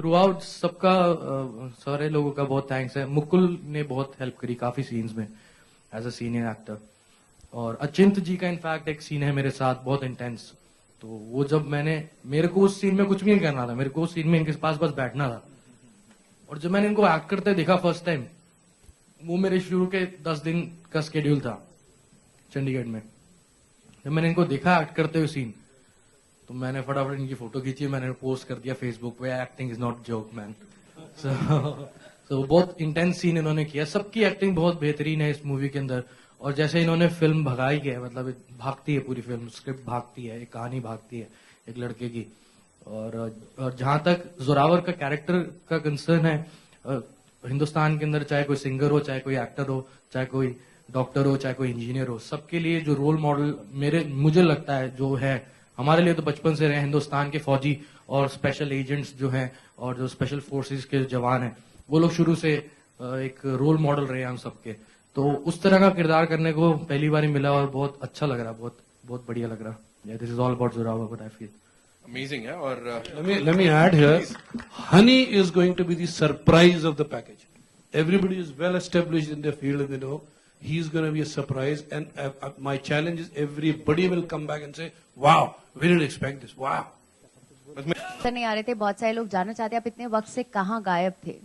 Through out सबका सारे लोगों का बहुत थैंक्स है। मुकुल ने बहुत हेल्प करी काफी सीन्स में एज अ सीनियर एक्टर, और अचिंत जी का इनफैक्ट एक सीन है मेरे साथ बहुत इंटेंस। तो वो जब मेरे को उस सीन में कुछ भी नहीं करना था, मेरे को उस सीन में इनके पास बस बैठना था, और जब मैंने इनको एक्ट करते देखा फर्स्ट टाइम, वो मेरे शुरू के 10 दिन का स्केड्यूल था चंडीगढ़ में। जब मैंने इनको देखा एक्ट करते हुए सीन, तो मैंने फटाफट इनकी फोटो खींची, मैंने पोस्ट कर दिया फेसबुक पे, acting is not joke man. So बहुत इंटेंस सीन इन्होंने किया, सबकी एक्टिंग बहुत बेहतरीन है इस मूवी के अंदर। और जैसे इन्होंने फिल्म भगाई है, मतलब भागती है पूरी फिल्म, स्क्रिप्ट भागती है, एक कहानी भागती है एक लड़के की। और जहां तक जोरावर का कैरेक्टर का कंसर्न है, हिंदुस्तान के अंदर चाहे कोई सिंगर हो, चाहे कोई एक्टर हो, चाहे कोई डॉक्टर हो, चाहे कोई इंजीनियर हो, सबके लिए जो रोल मॉडल मुझे लगता है जो है, हमारे लिए तो बचपन से रहे हिंदुस्तान के फौजी और स्पेशल एजेंट्स जो हैं और जो स्पेशल फोर्सेस के जवान हैं, वो लोग शुरू से एक रोल मॉडल रहे हैं हम सबके। तो उस तरह का किरदार करने को पहली बार ही मिला और बहुत अच्छा लग रहा, बहुत बहुत बढ़िया लग रहा। This is all about Zorawar what I feel. Amazing, yeah. Or let me add here, Honey is going to be the surprise of the package. Everybody is well established in their field and they know he's going to be a surprise. And my challenge is everybody will come back and say, "Wow, we didn't expect this. Wow." Sir नहीं आ रहे थे, बहुत सारे लोग जानना चाहते हैं आप इतने वक्त से कहाँ गायब थे?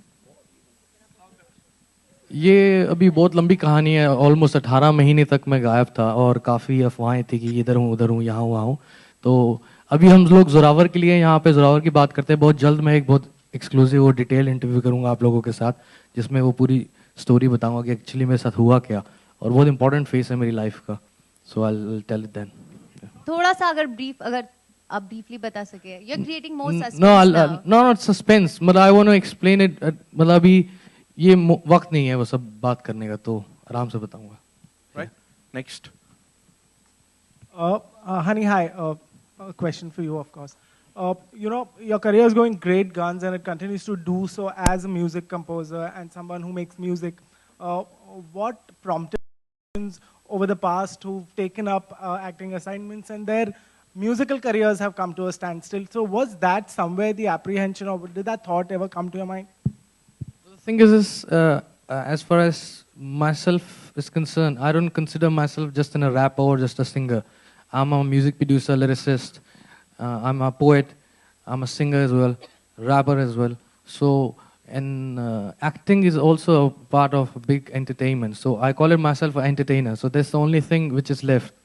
ये अभी बहुत लंबी कहानी है। ऑलमोस्ट 18 महीने तक मैं गायब था और काफी अफवाहें थी कि इधर हूँ उधर हूँ यहाँ हुआ हूँ। तो अभी हम लोग जोरावर के लिए यहाँ पे जोरावर की बात करते हैं। बहुत जल्द मैं एक बहुत एक्सक्लूसिव और डिटेल इंटरव्यू करूंगा आप लोगों के साथ, जिसमें वो पूरी स्टोरी बताऊंगा कि एक्चुअली मेरे साथ हुआ क्या, और बहुत इंपॉर्टेंट फेस है मेरी लाइफ का। So I will tell it then. थोड़ा सा अगर आप ब्रीफली बता सके। You are creating more suspense no not suspense, मतलब I want to explain it, मतलब अभी ये वक्त नहीं है वो सब बात करने का, तो आराम से बताऊंगा। right. Next. Honey, hi. A question for you, of course. Your career is going great guns, and it continues to do so as a music composer and someone who makes music. What prompted over the past who've taken up acting assignments and their musical careers have come to a standstill? So was that somewhere the apprehension, or did that thought ever come to your mind? The thing is, as far as myself is concerned, I don't consider myself just a rapper or just a singer. I'm a music producer, lyricist, I'm a poet, I'm a singer as well, rapper as well. So, and acting is also a part of big entertainment. So I call it myself an entertainer. So that's the only thing which is left,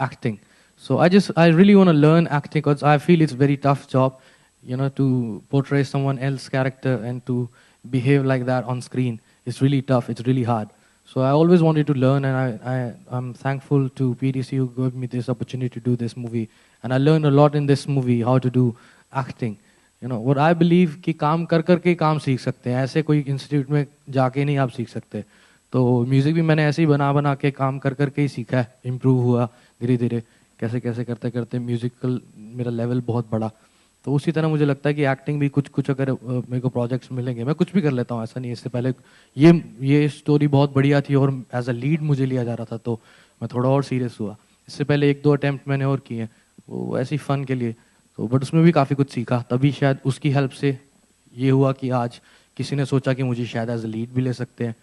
acting. So I really want to learn acting because I feel it's a very tough job, to portray someone else's character and to behave like that on screen. It's really tough, it's really hard. So I always wanted to learn, and I'm thankful to PDC who gave me this opportunity to do this movie. And I learned a lot in this movie, how to do acting. What I believe कि काम कर के काम सीख सकते हैं, ऐसे कोई इंस्टीट्यूट में जाके नहीं आप सीख सकते। तो म्यूजिक भी मैंने ऐसे ही बना के काम कर के ही सीखा है, इम्प्रूव हुआ धीरे धीरे, कैसे करते म्यूजिकल मेरा लेवल बहुत बड़ा। तो उसी तरह मुझे लगता है कि एक्टिंग भी कुछ अगर मेरे को प्रोजेक्ट्स मिलेंगे, मैं कुछ भी कर लेता हूँ, ऐसा नहीं। इससे पहले ये स्टोरी बहुत बढ़िया थी और एज अ लीड मुझे लिया जा रहा था, तो मैं थोड़ा और सीरियस हुआ। इससे पहले 1-2 अटेम्प्ट मैंने और किए, वो ऐसे ही फन के लिए, तो बट उसमें भी काफ़ी कुछ सीखा। तभी शायद उसकी हेल्प से ये हुआ कि आज किसी ने सोचा कि मुझे शायद एज अ लीड भी ले सकते हैं,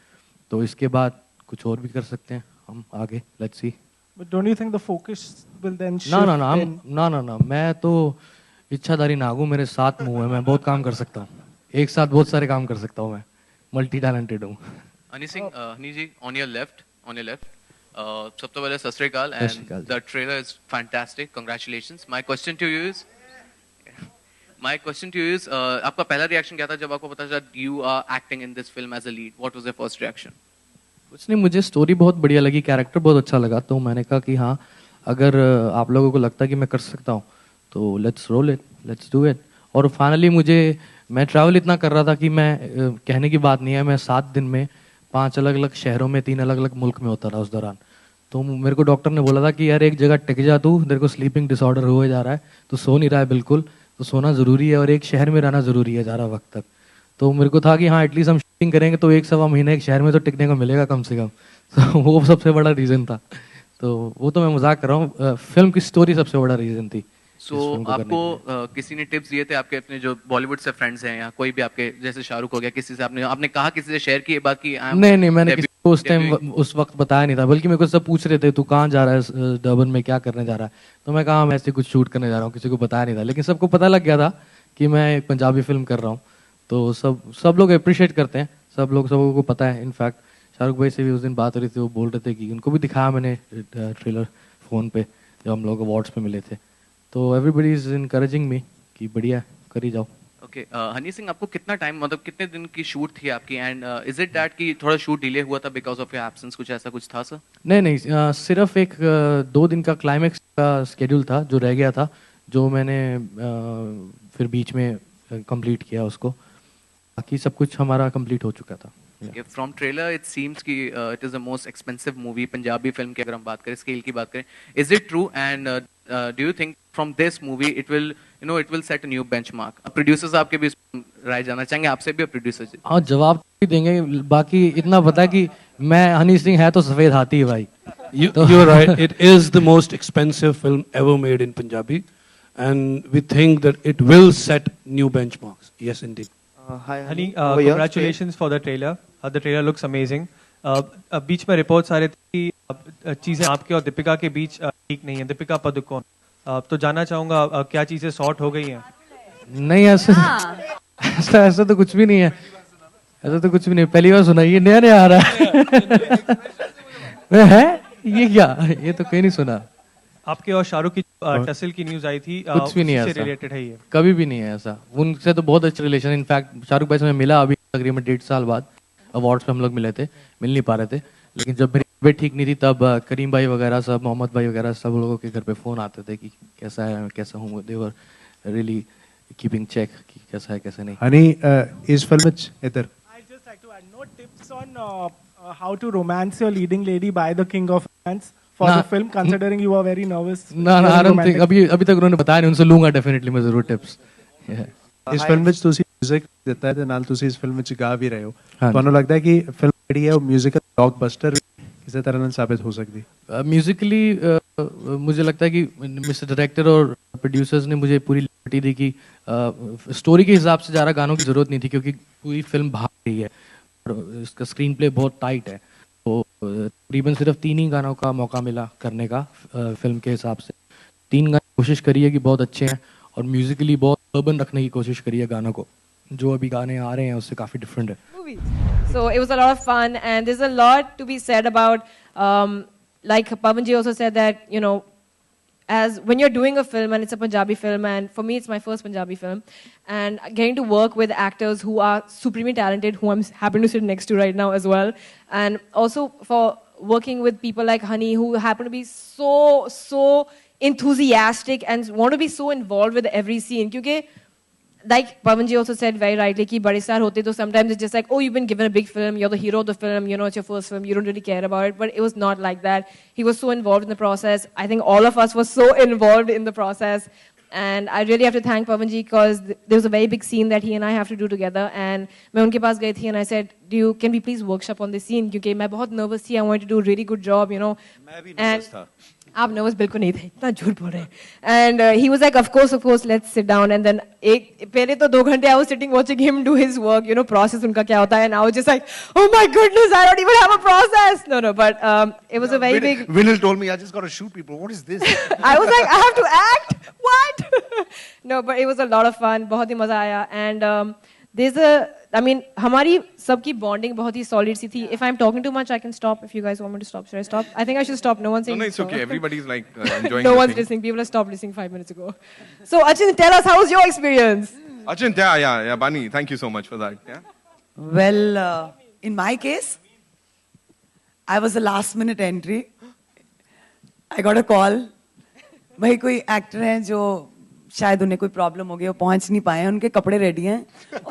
तो इसके बाद कुछ और भी कर सकते हैं हम आगे। Let's see. But don't you think the focus will then shift? ना, मैं तो इच्छाधारी नागू, मेरे 7 मुंह है, मैं बहुत काम कर सकता हूँ, एक साथ बहुत सारे काम कर सकता हूँ, मैं मल्टी टैलेंटेड हूँ। हनी सिंह, हनी जी, on your left, सबसे पहले सत श्री अकाल, and the trailer is fantastic, congratulations. My question to you is, आपका पहला रिएक्शन क्या था जब आपको पता चला you are acting in this film as a lead? What was your first reaction? कुछ नहीं, मुझे स्टोरी बहुत बढ़िया लगी, कैरेक्टर बहुत अच्छा लगा, तो मैंने कहा कि हाँ, अगर आप लोगों को लगता है कि मैं कर सकता हूँ तो let's roll it, let's do it. और फाइनली मैं ट्रैवल इतना कर रहा था कि मैं कहने की बात नहीं है, मैं 7 दिन में 5 अलग-अलग शहरों में 3 अलग-अलग मुल्क में होता रहा उस दौरान। तो मेरे को डॉक्टर ने बोला था कि यार एक जगह टिक जा तू, तेरे को स्लीपिंग डिसऑर्डर हो जा रहा है, तो सो नहीं रहा है बिल्कुल, तो सोना ज़रूरी है और एक शहर में रहना ज़रूरी है ज़्यादा वक्त तक। तो मेरे को था कि हाँ एटलीस्ट हम शूटिंग करेंगे तो 1-1.25 महीने एक शहर में तो टिकने को मिलेगा कम से कम। तो वो सबसे बड़ा रीज़न था। तो वो तो मैं मजाक कर रहा हूँ, फिल्म की स्टोरी सबसे बड़ा रीज़न थी सो आपको किसी ने टिप्स दिए थे आपके अपने जो बॉलीवुड से फ्रेंड्स हैं या कोई भी आपके जैसे शाहरुख हो गया किसी से आपने कहा किसी से शेयर किए बाकी नहीं मैंने किसी को उस टाइम उस वक्त बताया नहीं था, बल्कि मेरे को सब पूछ रहे थे तू कहाँ जा रहा है डर्बन में, क्या करने जा रहा है, तो मैं कहा मैं ऐसे कुछ शूट करने जा रहा हूँ, किसी को बताया नहीं था, लेकिन सबको पता लग गया था कि मैं एक पंजाबी फिल्म कर रहा हूँ। तो सब लोग अप्रिशिएट करते हैं, सबको को पता है। इनफैक्ट शाहरुख भाई से भी उस दिन बात हो रही थी, वो बोल रहे थे कि उनको भी दिखाया मैंने ट्रेलर फोन पे जब हम लोग अवार्ड्स पे मिले थे। तो एवरीबडी इज इनकरेजिंग मी कि बढ़िया करी जाओ। ओके हनी सिंह, आपको कितना टाइम मतलब कितने दिन की शूट थी आपकी एंड इज इट दैट कि थोड़ा शूट डिले हुआ था बिकॉज ऑफ योर एब्सेंस, कुछ ऐसा कुछ था सर? नहीं सिर्फ एक 2 दिन का क्लाइमेक्स का स्केड्यूल था जो रह गया था, जो मैंने फिर बीच में कंप्लीट किया उसको, बाकी सब कुछ हमारा कंप्लीट हो चुका था। फ्रॉम ट्रेलर इट सीम्स कि it is the most expensive movie Punjabi film की, अगर हम बात करें स्केल की बात करें, is it true and do you think from this movie it will set a new benchmark? Producers आपके भी राय जानना चाहेंगे आपसे भी, प्रोड्यूसर जी। हाँ जवाब भी देंगे, बाकी इतना पता है कि मैं हनी सिंह है तो सफेद हाथी है भाई। You're right. It is the most expensive film ever made in Punjabi, and we think that it will set new benchmarks. Yes, indeed. Hi, Honey, over here. congratulations for the trailer. The trailer looks amazing. बीच में reports आ रहे थे कि चीजें आपके और दीपिका के बीच ठीक नहीं है, दीपिका पादुकोण। तो जानना चाहूंगा क्या चीजें सॉर्ट हो गई हैं? नहीं ऐसा तो कुछ भी नहीं है, ऐसा तो कुछ भी नहीं, पहली बार सुना, ये नया आ रहा है ये क्या, ये तो कहीं नहीं सुना। आपके और शाहरुख की टसल की न्यूज आई थी, कुछ भी नहीं है उससे ऐसा, रिलेटेड है ये? कभी भी नहीं है ऐसा, उनसे तो बहुत अच्छा रिलेशन। इनफैक्ट शाहरुख भाई से मैं मिला अभी तकरीबन 1.5 साल बाद, अवार्ड्स पे हम लोग मिले थे, मिल नहीं पा रहे थे, लेकिन जब मेरी तबीयत ठीक नहीं थी तब करीम भाई वगैरह सब, मोहम्मद भाई वगैरह सब लोगों के घर पे फोन आते थे कि कैसा है, कैसा हूँ, दे वर रियली कीपिंग चेक कि कैसा है कैसा नहीं। हनी इस फिल्म में इधर I'd just like to add no tips on how to romance your leading lady by the king of romance for Nah. the film, considering you are very nervous. ना I don't think, अभी तक उन्होंने बताया नहीं, उनसे लूंगा definitely मैं जरूर टिप्स। ਇਸ ਫਿਲਮ ਵਿੱਚ ਤੁਸੀਂ 뮤직 ਦਿੱਤਾ ਹੈ ਤੇ ਨਾਲ ਤੁਸੀਂ ਇਸ ਫਿਲਮ ਵਿੱਚ ਗਾ ਵੀ ਰਹੇ ਹੋ, ਹਾਂਜੀ। ਤੁਹਾਨੂੰ ਲੱਗਦਾ ਹੈ ਕਿ ਫਿਲਮ ਜਿਹੜੀ ਹੈ ਉਹ 뮤지컬 ਬਲੌਕਬਸਟਰ ਕਿਸੇ ਤਰ੍ਹਾਂ ਨਾਲ ਸਾਬਿਤ ਹੋ ਸਕਦੀ? म्यूजिकली मुझे लगता है कि मिस्टर डायरेक्टर और प्रोड्यूसर्स ने मुझे पूरी लिबर्टी दी कि स्टोरी के हिसाब से ज़्यादा गानों की ज़रूरत नहीं थी, क्योंकि पूरी फिल्म भाग रही है और इसका स्क्रीन प्ले बहुत टाइट है, तो तकरीबन सिर्फ 3 ही गानों का मौका मिला करने का फिल्म के हिसाब से। 3 गाने कोशिश करी है कि बहुत अच्छे हैं और म्यूजिकली बहुत अर्बन रखने की कोशिश करी है गानों को, जो अभी गाने आ रहे हैं उससे काफ़ी डिफरेंट है। So it was a lot of fun, and there's a lot to be said about, like Pavan ji also said that, you know, as when you're doing a film and it's a Punjabi film, and for me it's my first Punjabi film, and getting to work with actors who are supremely talented, who I'm happy to sit next to right now as well, and also for working with people like Honey, who happen to be so enthusiastic and want to be so involved with every scene, because like Pavan ji also said very rightly कि बड़े star होते तो sometimes it's just like, oh, you've been given a big film, you're the hero of the film, you know, it's your first film, you don't really care about it, but it was not like that. He was so involved in the process. I think all of us were so involved in the process, and I really have to thank Pavan ji because there was a very big scene that he and I have to do together, and मैं उनके पास गई थी and I said, can we please workshop on this scene, क्योंकि मैं बहुत nervous थी, I wanted to do a really good job, you know. मैं भी nervous था। आप नर्वस बिल्कुल नहीं थे, इतना झूठ बोल रहे हैं। And he was like of course let's sit down, and then पहले तो 2 घंटे I was sitting watching him do his work, you know, process उनका क्या होता है, and I was just like, oh my goodness, I don't even have a process, no but it was a very big, Vinil told me I just got to shoot people. What is this? I was like, I have to act, what? No, but it was a lot of fun, बहुत ही मजा आया, and there's a, I mean, हमारी सबकी bonding बहुत ही solid सी थी. If I'm talking too much, I can stop. If you guys want me to stop, should I stop? I think I should stop. No one's saying. No, it's so. okay. Everybody's like enjoying. No the one's thing. listening. People have stopped listening 5 minutes ago. So, Achin, tell us, how was your experience? Achin, yeah, Bani, thank you so much for that. Yeah. Well, in my case, I was a last-minute entry. I got a call. भाई कोई actor हैं जो शायद उन्हें कोई problem हो गई, वो पहुंच नहीं पाए, उनके कपड़े रेडी हैं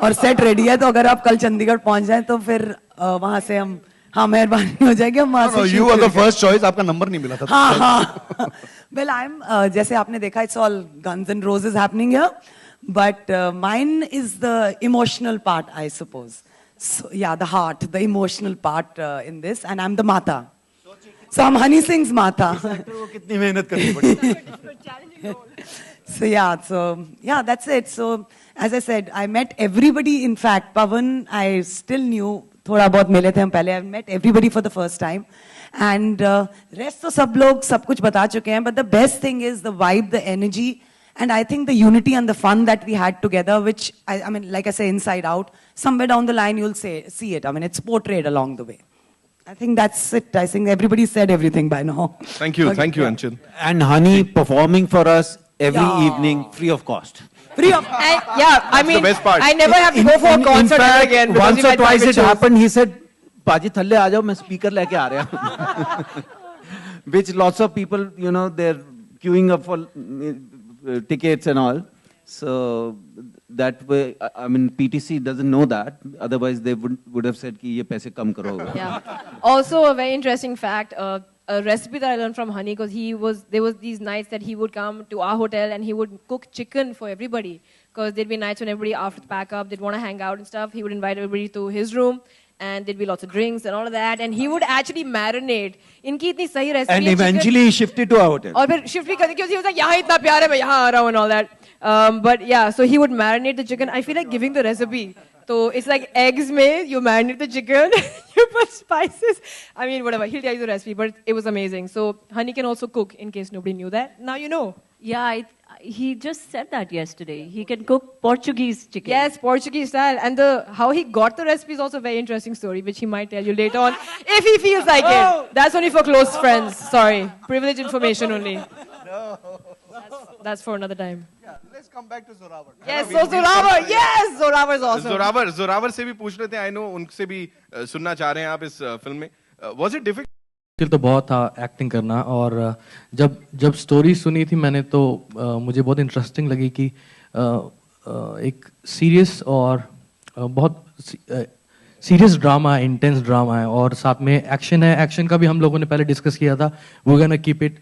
और सेट रेडी है, तो अगर आप कल चंडीगढ़ पहुंच जाएं तो फिर वहां से हम, हाँ, मेहरबानी हो जाएगी, हम वहां से You were the first choice. आपका नंबर नहीं मिला था। हाँ well I'm जैसे आपने देखा, it's all guns and roses happening here, but mine is the emotional part, I suppose. So yeah, the heart, the emotional part in this, and I'm the Mata. So I'm Honey Singh's Mata. वो कितनी मेहनत करनी पड़ी। So yeah, that's it. So as I said, I met everybody. In fact, Pawan, I still knew. थोड़ा बहुत मिले थे हम पहले. I met everybody for the first time, and rest तो सब लोग सब कुछ बता चुके हैं. But the best thing is the vibe, the energy, and I think the unity and the fun that we had together. Which I mean, like I say, Inside Out. Somewhere down the line, you'll see it. I mean, it's portrayed along the way. I think that's it. I think everybody said everything by now. Thank you, thank you, Anchal. And Honey performing for us every evening, free of cost. Free of I mean, the best part. I never have to go for a concert ever again. because Once we've or had twice private it shows. happened, he said, Paji thalle aa jao, main speaker leke aa raha hu. Which lots of people, you know, they're queuing up for tickets and all. So that way, I mean, PTC doesn't know that. Otherwise, they would have said कि ये पैसे कम करो. Yeah. Also, a very interesting fact, a recipe that I learned from Honey, because there was these nights that he would come to our hotel and he would cook chicken for everybody. Because there'd be nights when everybody after the pack up, they'd want to hang out and stuff. He would invite everybody to his room and there'd be lots of drinks and all of that. And he would actually marinate. इनकी इतनी सही recipe And है chicken. eventually he shifted to our hotel. और फिर shift भी करके, because he was like, यहाँ इतना प्यार है, मैं यहाँ आ रहा हूँ and all that. But yeah, so he would marinate the chicken. I feel like giving the recipe. So it's like eggs made, you marinate the chicken, you put spices. I mean, whatever. He'll tell you the recipe, but it was amazing. So Honey can also cook, in case nobody knew that. Now you know. Yeah, he just said that yesterday. He can cook Portuguese chicken. Yes, Portuguese style. And how he got the recipe is also a very interesting story, which he might tell you later on, if he feels like it. That's only for close friends. Sorry. Privileged information only. That's for another time. Yeah, let's come back to Zorawar. Yes, so Zorawar. Yes, Zorawar is awesome. Zorawar से भी पूछ रहे थे. I know उनसे भी सुनना चाह रहे हैं आप इस फिल्म में. Was it difficult? मुश्किल तो बहुत था एक्टिंग करना. और जब स्टोरी सुनी थी मैंने तो मुझे बहुत इंटरेस्टिंग लगी कि एक सीरियस और बहुत सीरियस ड्रामा है, इंटेंस ड्रामा है और साथ में एक्शन है. एक्शन का भी हम लोगों ने पहले डिस्कस किया था. वो gonna keep it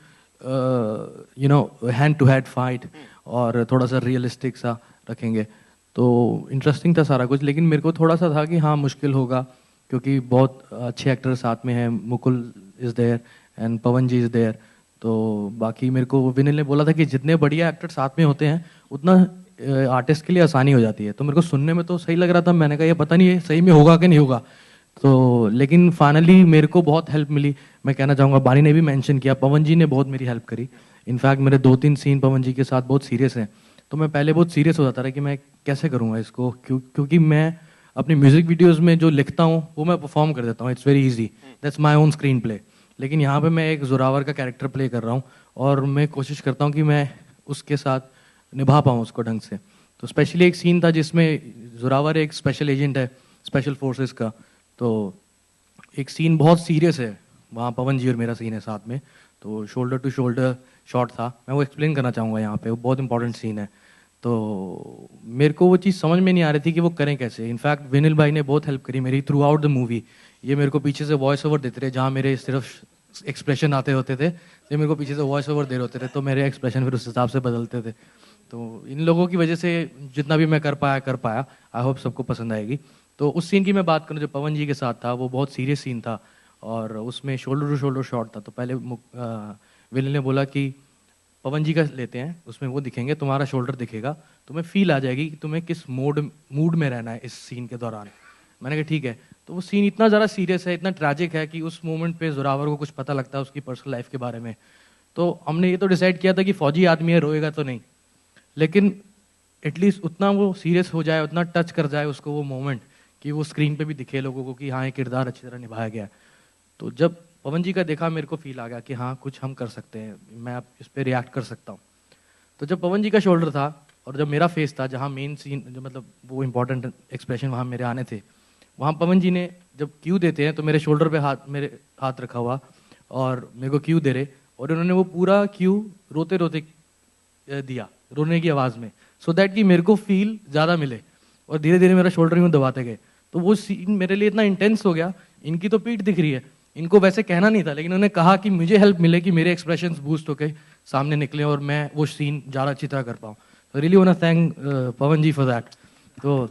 you know hand to hand fight और थोड़ा सा रियलिस्टिक सा रखेंगे. तो इंटरेस्टिंग था सारा कुछ. लेकिन मेरे को थोड़ा सा था कि हाँ मुश्किल होगा क्योंकि बहुत अच्छे एक्टर साथ में हैं. Mukul is there and Pawan ji is there. तो बाकी मेरे को विनिल ने बोला था कि जितने बढ़िया एक्टर साथ में होते हैं उतना आर्टिस्ट के लिए आसानी हो जाती है. तो मेरे को सुनने में तो सही लग रहा था. मैंने कहा ये पता नहीं है सही में होगा कि नहीं होगा. तो लेकिन फाइनली मेरे को बहुत हेल्प मिली. मैं कहना चाहूँगा बानी ने भी मेंशन किया, पवन जी ने बहुत मेरी हेल्प करी. इनफैक्ट मेरे 2-3 सीन पवन जी के साथ बहुत सीरियस हैं. तो मैं पहले बहुत सीरियस हो जाता था कि मैं कैसे करूँगा इसको, क्योंकि मैं अपनी म्यूजिक वीडियोस में जो लिखता हूँ वो मैं परफॉर्म कर देता हूँ. It's very easy, that's my own screen play. लेकिन यहाँ पे मैं एक जोरावर का कैरेक्टर प्ले कर रहा हूँ और मैं कोशिश करता हूँ कि मैं उसके साथ निभा पाऊँ उसको ढंग से. तो स्पेशली एक सीन था जिसमें जोरावर एक स्पेशल एजेंट है स्पेशल फोर्सेस का. तो एक सीन बहुत सीरियस है, वहाँ पवन जी और मेरा सीन है साथ में. तो शोल्डर टू शोल्डर शॉट था. मैं वो एक्सप्लेन करना चाहूँगा यहाँ पे. वो बहुत इंपॉर्टेंट सीन है. तो मेरे को वो चीज़ समझ में नहीं आ रही थी कि वो करें कैसे. इनफैक्ट विनिल भाई ने बहुत हेल्प करी मेरी थ्रू आउट द मूवी. ये मेरे को पीछे से वॉइस ओवर देते रहे. जहाँ मेरे सिर्फ एक्सप्रेशन आते होते थे ये मेरे को पीछे से वॉइस ओवर दे रहे होते थे. तो मेरे एक्सप्रेशन फिर उस हिसाब से बदलते थे. तो इन लोगों की वजह से जितना भी मैं कर पाया. आई होप सबको पसंद आएगी. तो उस सीन की मैं बात करूँ जो पवन जी के साथ था, वो बहुत सीरियस सीन था और उसमें शोल्डर टू शोल्डर शॉट था. तो पहले विनिल ने बोला कि पवन जी का लेते हैं, उसमें वो दिखेंगे, तुम्हारा शोल्डर दिखेगा, तुम्हें फील आ जाएगी कि तुम्हें किस मूड में रहना है इस सीन के दौरान. मैंने कहा ठीक है. तो वो सीन इतना ज़्यादा सीरियस है, इतना ट्रैजिक है कि उस मोमेंट पे जोरावर को कुछ पता लगता है उसकी पर्सनल लाइफ के बारे में. तो हमने ये तो डिसाइड किया था कि फौजी आदमी है, रोएगा तो नहीं, लेकिन एटलीस्ट उतना वो सीरियस हो जाए, उतना टच कर जाए उसको वो मोमेंट कि वो स्क्रीन पे भी दिखे लोगों को कि हाँ ये किरदार अच्छी तरह निभाया गया. तो जब पवन जी का देखा मेरे को फील आ गया कि हाँ कुछ हम कर सकते हैं, मैं अब इस पर रिएक्ट कर सकता हूँ. तो जब पवन जी का शोल्डर था और जब मेरा फेस था, जहाँ मेन सीन जो मतलब वो इंपॉर्टेंट एक्सप्रेशन वहाँ मेरे आने थे, वहाँ पवन जी ने जब क्यू देते हैं तो मेरे शोल्डर पे मेरे हाथ रखा हुआ और मेरे को क्यू दे रहे और उन्होंने वो पूरा क्यू रोते रोते दिया, रोने की आवाज़ में, सो दैट कि मेरे को फील ज़्यादा मिले. और धीरे धीरे मेरा शोल्डर यूँ दबाते गए. तो वो सीन मेरे लिए इतना इंटेंस हो गया. इनकी तो पीठ दिख रही है, इनको वैसे कहना नहीं था, लेकिन उन्होंने कहा कि मुझे हेल्प मिले कि मेरे एक्सप्रेशंस बूस्ट होकर सामने निकले और मैं वो सीन ज़्यादा अच्छी तरह कर पाऊँ. तो really want to thank Pawan ji for that. तो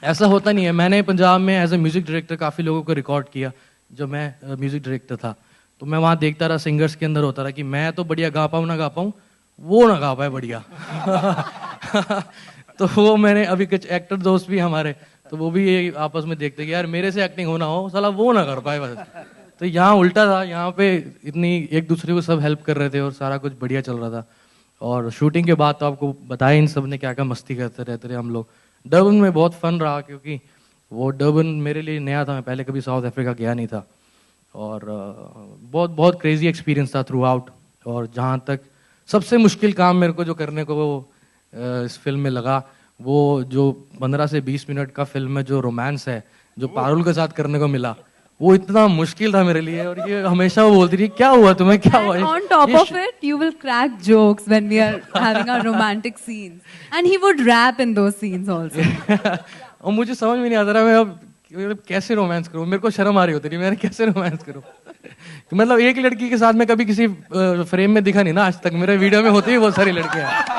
ऐसा होता नहीं है. मैंने पंजाब में एज ए म्यूज़िक डायरेक्टर काफ़ी लोगों को रिकॉर्ड किया. जब मैं म्यूज़िक डायरेक्टर था तो मैं वहाँ देखता रहा, सिंगर्स के अंदर होता रहा कि मैं तो बढ़िया गा पाऊँ ना गा पाऊँ, वो ना गा पाए बढ़िया। तो वो मैंने अभी कुछ एक्टर दोस्त भी हमारे, तो वो भी ये आपस में देखते कि यार मेरे से एक्टिंग होना हो, साला वो ना कर पाए बस। तो यहाँ उल्टा था, यहाँ पे इतनी एक दूसरे को सब हेल्प कर रहे थे और सारा कुछ बढ़िया चल रहा था। और शूटिंग के बाद तो आपको बताया इन सब ने क्या क्या मस्ती करते रहते थे हम लोग। डर्बन में बहुत फन रहा, क्योंकि वो डर्बन मेरे लिए नया था, मैं पहले कभी साउथ अफ्रीका गया नहीं था। और बहुत बहुत क्रेजी एक्सपीरियंस था थ्रू आउट। और जहाँ तक सबसे मुश्किल काम मेरे को जो करने को वो इस फिल्म में लगा, वो जो 15 से 20 मिनट का फिल्म में जो रोमांस है, जो पारुल के साथ करने को मिला, वो इतना मुश्किल था मेरे लिए। और ये हमेशा वो बोलती थी क्या हुआ तुम्हें, क्या हुआ। On top of it, you will crack jokes when we are having our romantic scenes, and he would rap in those scenes also. और मुझे समझ में नहीं आता रहा मैं अब कैसे रोमांस करूं, मेरे को शर्म आ रही होती थी, मैं कैसे रोमांस करूं। मतलब एक लड़की के साथ मैं कभी किसी फ्रेम में दिखा नहीं ना आज तक, मेरे वीडियो में होती है बहुत सारी लड़कियां।